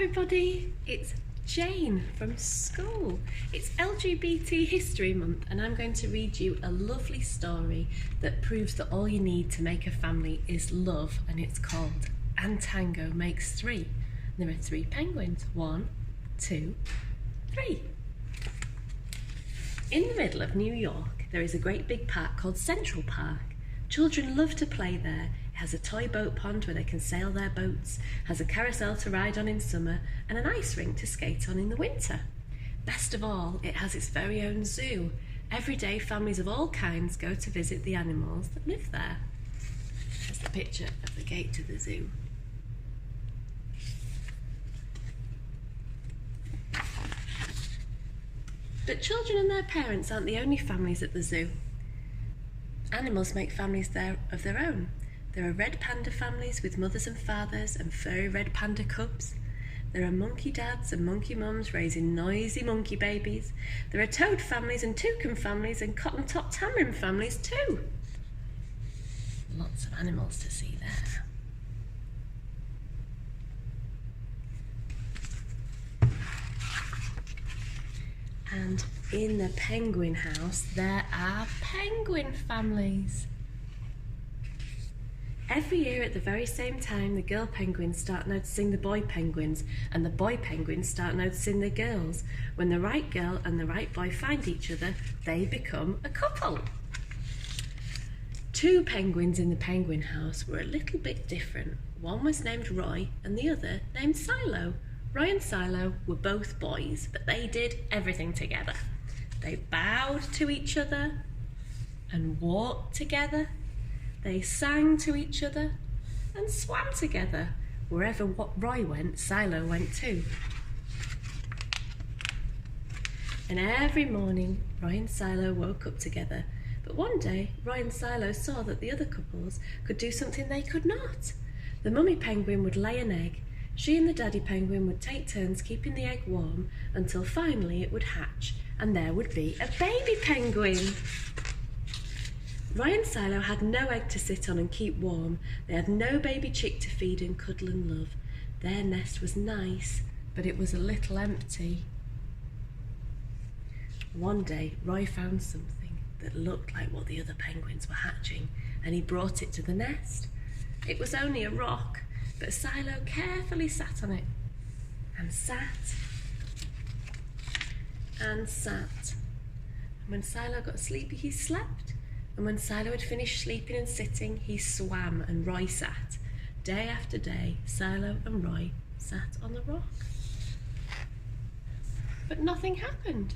everybody, it's Jane from school. It's LGBT History Month and I'm going to read you a lovely story that proves that all you need to make a family is love, and it's called And Tango Makes Three. There are three penguins. 1, 2, 3. In the middle of New York, there is a great big park called Central Park. Children love to play there. It has a toy boat pond where they can sail their boats, has a carousel to ride on in summer, and an ice rink to skate on in the winter. Best of all, it has its very own zoo. Every day, families of all kinds go to visit the animals that live there. There's the picture of the gate to the zoo. But children and their parents aren't the only families at the zoo. Animals make families there of their own. There are red panda families with mothers and fathers and furry red panda cubs. There are monkey dads and monkey mums raising noisy monkey babies. There are toad families and toucan families and cotton-top tamarin families too. Lots of animals to see there. And in the penguin house, there are penguin families. Every year at the very same time, the girl penguins start noticing the boy penguins, and the boy penguins start noticing the girls. When the right girl and the right boy find each other, they become a couple. 2 penguins in the penguin house were a little bit different. One was named Roy and the other named Silo. Roy and Silo were both boys, but they did everything together. They bowed to each other and walked together. They sang to each other and swam together. Wherever Roy went, Silo went too. And every morning, Roy and Silo woke up together. But one day, Roy and Silo saw that the other couples could do something they could not. The mummy penguin would lay an egg. She and the daddy penguin would take turns keeping the egg warm until finally it would hatch and there would be a baby penguin. Roy and Silo had no egg to sit on and keep warm. They had no baby chick to feed and cuddle and love. Their nest was nice, but it was a little empty. One day, Roy found something that looked like what the other penguins were hatching, and he brought it to the nest. It was only a rock, but Silo carefully sat on it, and sat, and sat. And when Silo got sleepy, he slept. And when Silo had finished sleeping and sitting, he swam, and Roy sat. Day after day, Silo and Roy sat on the rock. But nothing happened.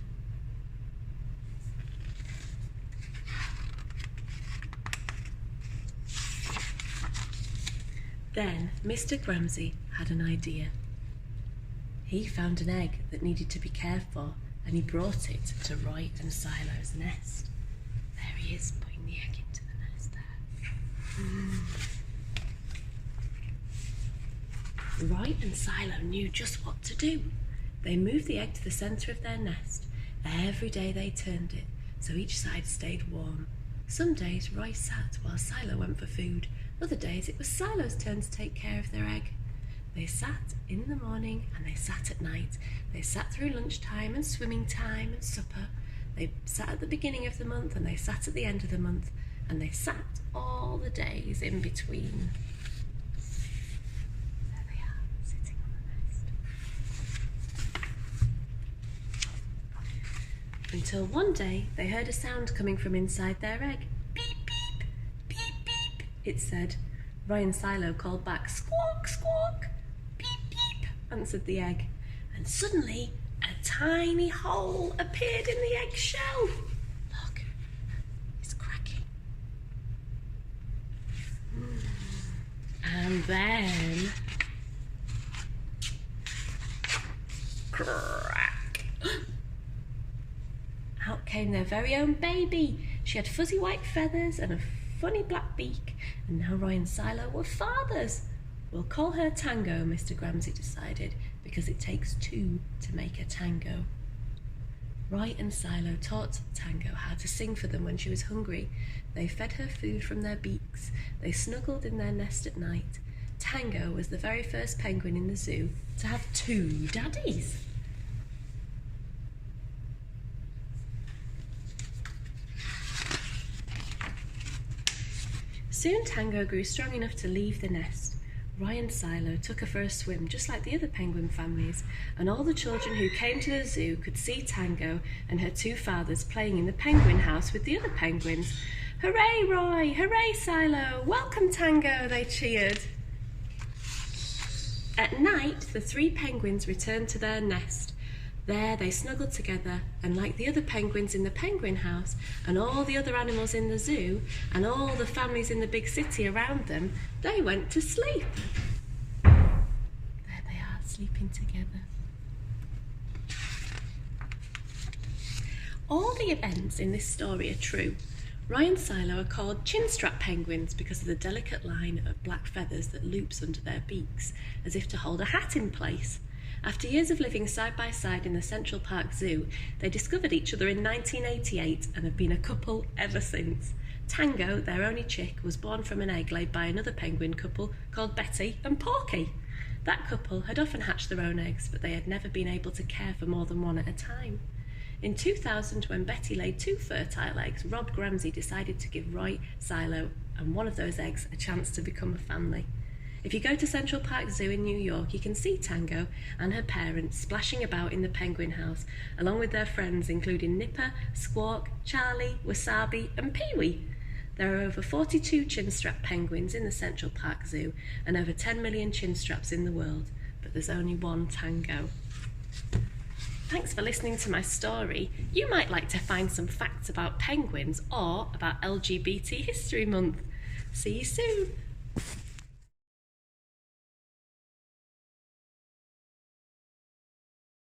Then Mr. Gramsci had an idea. He found an egg that needed to be cared for, and he brought it to Roy and Silo's nest. There he is, putting the egg into the nest there. Roy and Silo knew just what to do. They moved the egg to the centre of their nest. Every day they turned it, so each side stayed warm. Some days Roy sat while Silo went for food. Other days it was Silo's turn to take care of their egg. They sat in the morning and they sat at night. They sat through lunchtime and swimming time and supper. They sat at the beginning of the month and they sat at the end of the month, and they sat all the days in between. There they are, sitting on the nest. Until one day they heard a sound coming from inside their egg. Beep, beep, beep, beep, it said. Roy and Silo called back, squawk, squawk. Beep, beep, answered the egg. And suddenly a tiny hole appeared in the eggshell. Look, it's cracking. And then, crack. Out came their very own baby. She had fuzzy white feathers and a funny black beak, and now Roy and Silo were fathers. We'll call her Tango, Mr. Gramsci decided, because it takes 2 to make a tango. Roy and Silo taught Tango how to sing for them when she was hungry. They fed her food from their beaks. They snuggled in their nest at night. Tango was the very first penguin in the zoo to have 2 daddies. Soon Tango grew strong enough to leave the nest. Roy and Silo took her for a swim just like the other penguin families, and all the children who came to the zoo could see Tango and her 2 fathers playing in the penguin house with the other penguins. "Hooray, Roy! Hooray, Silo! Welcome, Tango!" they cheered. At night, the 3 penguins returned to their nest. There they snuggled together, and like the other penguins in the penguin house, and all the other animals in the zoo, and all the families in the big city around them, they went to sleep. There they are, sleeping together. All the events in this story are true. Roy and Silo are called chinstrap penguins because of the delicate line of black feathers that loops under their beaks, as if to hold a hat in place. After years of living side by side in the Central Park Zoo, they discovered each other in 1988 and have been a couple ever since. Tango, their only chick, was born from an egg laid by another penguin couple called Betty and Porky. That couple had often hatched their own eggs, but they had never been able to care for more than one at a time. In 2000, when Betty laid 2 fertile eggs, Rob Gramsey decided to give Roy, Silo, and one of those eggs a chance to become a family. If you go to Central Park Zoo in New York, you can see Tango and her parents splashing about in the penguin house, along with their friends including Nipper, Squawk, Charlie, Wasabi and Pee-wee. There are over 42 chinstrap penguins in the Central Park Zoo and over 10 million chinstraps in the world, but there's only one Tango. Thanks for listening to my story. You might like to find some facts about penguins or about LGBT History Month. See you soon.